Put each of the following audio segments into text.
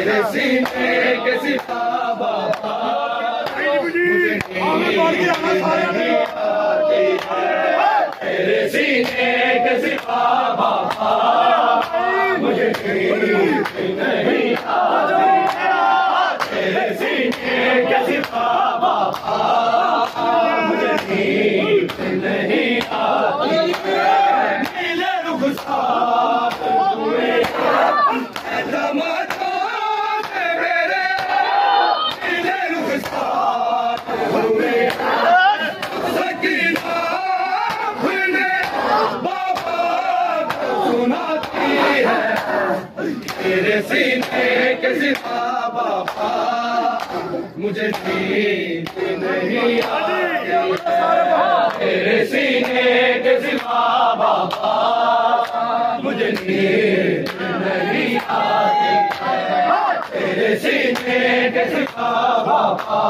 तेरे सीने के सिवा बाबा मुझे तेरे सीने के सिवा बाबा मुझे नहीं आती तेरे सीने के सिवा बाबा मुझे नहीं आती नीले रुखसार हुए मेरे नीले रुखसार हुए सकीना अपने बाबा को सुनाती है तेरे सीने के सिवा बाबा मुझे नींद नहीं आती तेरे सीने के सिवा बाबा मुझे नींद नहीं आती तेरे सीने के सिवा बाबा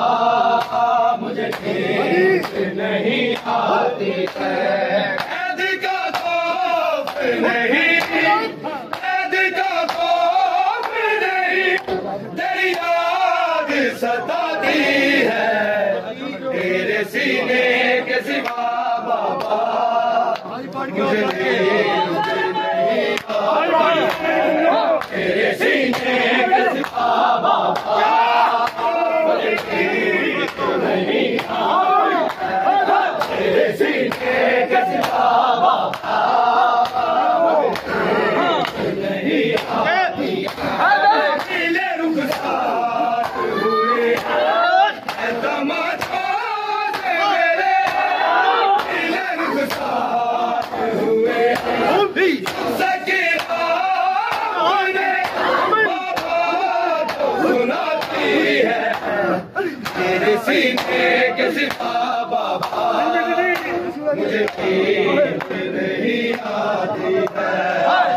मुझे नींद नहीं आती है ऐद का खौफ नहीं ऐद का खौफ नहीं तेरी याद सताती है तेरे सीने के सिवा बाबा मुझे नींद नहीं आती तेरे सीने के सिवा बाबा मुझे नींद नहीं आती तेरे सीने के सिवा बाबा मुझे नहीं आती नीले रुखसार हुए मेरे नीले रुखसार हुए सकीना बाबा को सुनाती है तेरे सीने के सिवा बाबा मुझे नींद नहीं आती है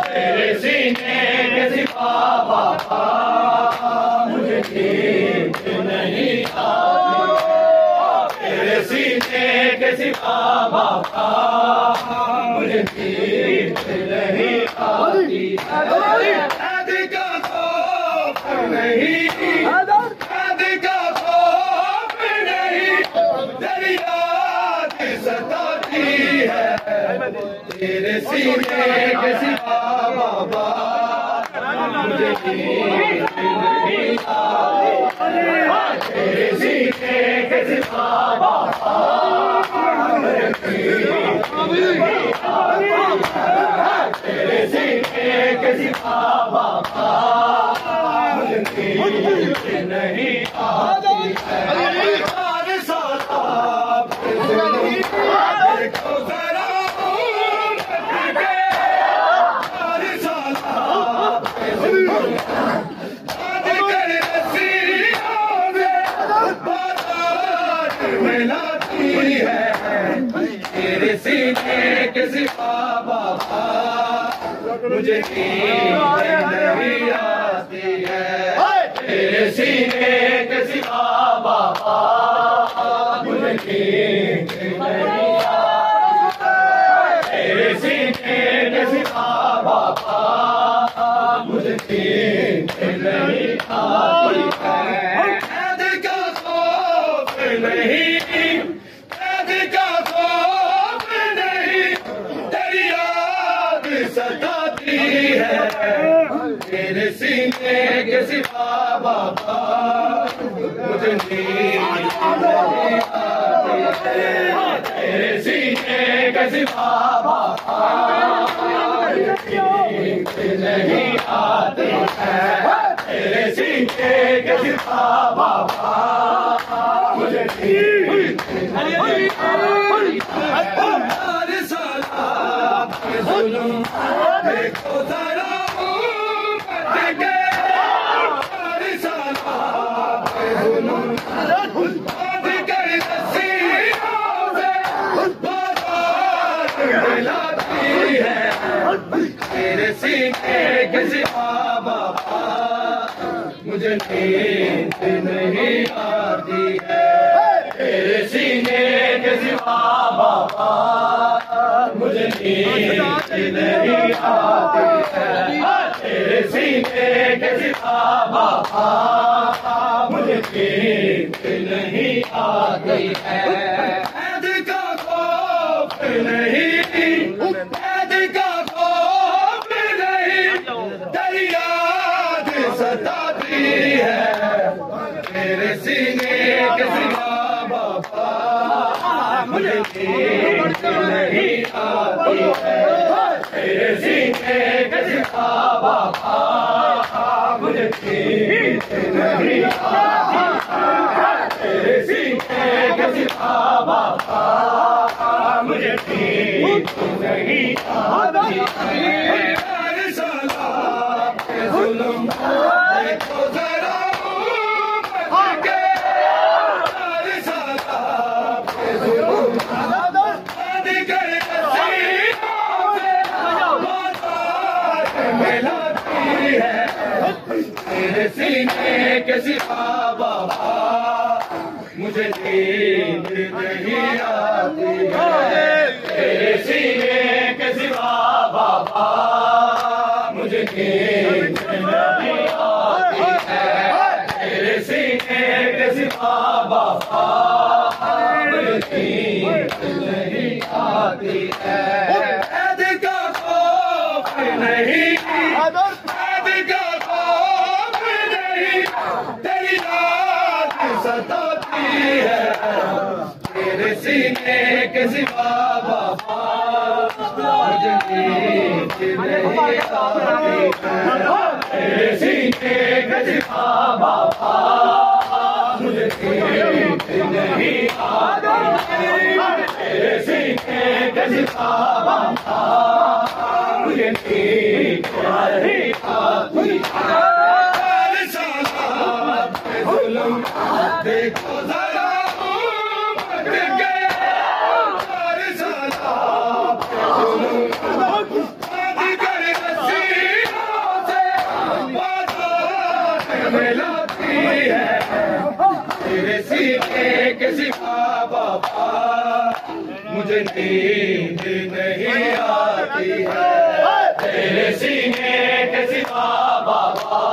तेरे सीने के सिवा बाबा मुझे नींद नहीं आती तेरे सीने के सिवा बाबा मुझे नींद नहीं आती ऐद का खौफ नहीं ऐद का खौफ नहीं तेरी याद सताती है तेरे सीने के सिवा बाबा मुझे नींद नहीं आती तेरे सीने के सिवा बाबा मुझे नींद नहीं आती तेरे सीने के सिवा बाबा मुझे नींद नहीं आती हर सालाब देखो जरा हर सालाब मिलाती है तेरे सीने के सिवा बाबा मुझे नींद नहीं आती है तेरे सीने के सिवा बाबा मुझे नींद नहीं आती तेरे सीने के सिवा बाबा मुझे नींद नहीं आती है ऐद का खौफ नहीं ऐद का खौफ नहीं तेरी याद सताती है तेरे सीने के सिवा बाबा मुझे नींद नहीं आती है तेरे सीने के सिवा बाबा नींद नहीं आती है तेरे सीने के सिवा बाबा मुझे नींद नहीं आती हर सालाब के जुल्म देखो जरा हर सालाब के जुल्म मिलाती है तेरे सीने के सिवा बाबा मुझे नींद नहीं आती है तेरे सीने के सिवा बाबा मुझे नींद नहीं आती है तेरे सीने के सिवा बाबा मुझे नींद नहीं आती है। कैद का खौफ नहीं, कैद का खौफ नहीं, तेरी याद सताती है। तेरे सीने के सिवा बाबा मुझे नींद नहीं आती है। तेरे सीने के सिवा बाबा मुझे नींद नहीं आती है। तेरे सीने के सिवा बाबा मुझे नींद नहीं आती है। हर सलाब पे जुल्म देखो जरा उम्र के, हर सलाब पे जुल्म बंद कर सीनों से बाजार मिलाती है। तेरे सीने के सिवा बाबा मुझे नींद नहीं आती है। तेरे सीने के सिवा बाबा मुझे नींद नहीं आती है। तेरे सीने के सिवा बाबा मुझे नींद नहीं आती है। कैद का खौफ नहीं, कैद का खौफ नहीं, तेरी याद सताती है। तेरे सीने के सिवा बाबा मुझे नींद नहीं आती है। तेरे सीने के सिवा बाबा मुझे नींद नहीं आती है। तेरे सीने के सिवा बाबा मुझे नींद नहीं आती है। हर सलाब पे जुल्म देखो जरा उम्र के, हर सलाब पे जुल्म बंद कर सीनों से बाजार मिलाती है। तेरे सीने के सिवा बाबा मुझे नींद नहीं आती है। तेरे सीने के सिवा बाबा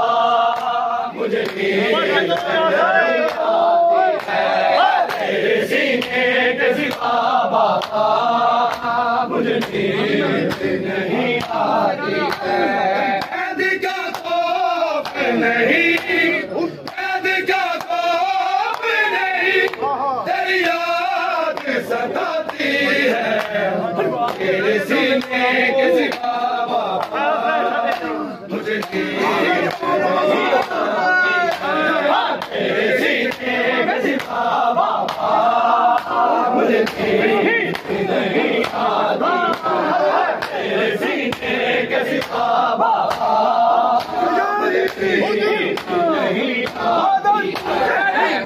मुझे नींद नहीं आती है। तेरे सीने के सिवा बाबा मुझे नींद नहीं आती है। कैद का खौफ नहीं, कैद का खौफ नहीं, तेरी याद सताती है। तेरे सीने के सिवा बाबा मुझे नींद नहीं आती है। तेरे सीने के सिवा बाबा मुझे नींद नहीं आती है। तेरे सीने के सिवा बाबा मुझे नींद नहीं आती है।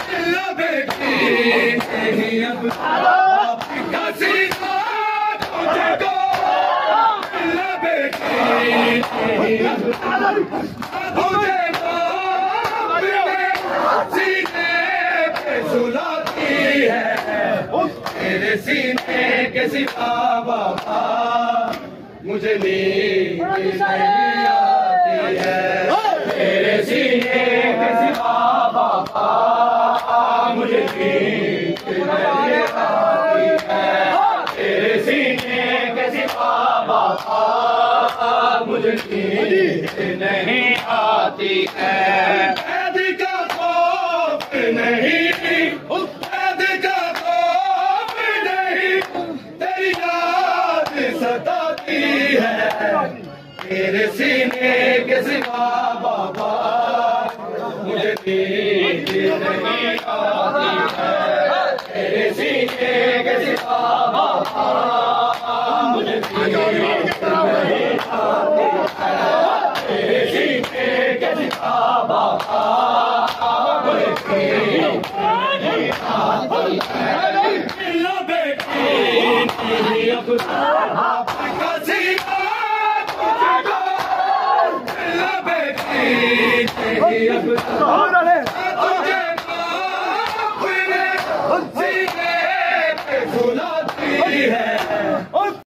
दिल बेटी नहीं अब आपका सीना तुझको, दिल बेटी नहीं अब तुझे सीने पे सुलाती है। तेरे सीने के सिवा बाबा मुझे नींद नहीं आती है। तेरे सीने के सिवा बाबा मुझे नींद नहीं आती है। तेरे सीने के सिवा बाबा मुझे नींद नहीं आती है। कैद का खौफ नहीं, कैद का खौफ नहीं, तेरी याद सताती है। तेरे सीने के सिवा बाबा मुझे नींद नहीं आती है। तेरे सीने के सिवा बाबा मुझे नींद नहीं आती है। तेरे सीने के सिवा बाबा मुझे नींद नहीं आती है। दिल बेटी नहीं अब आपका सीना तुझको, दिल बेटी नहीं अब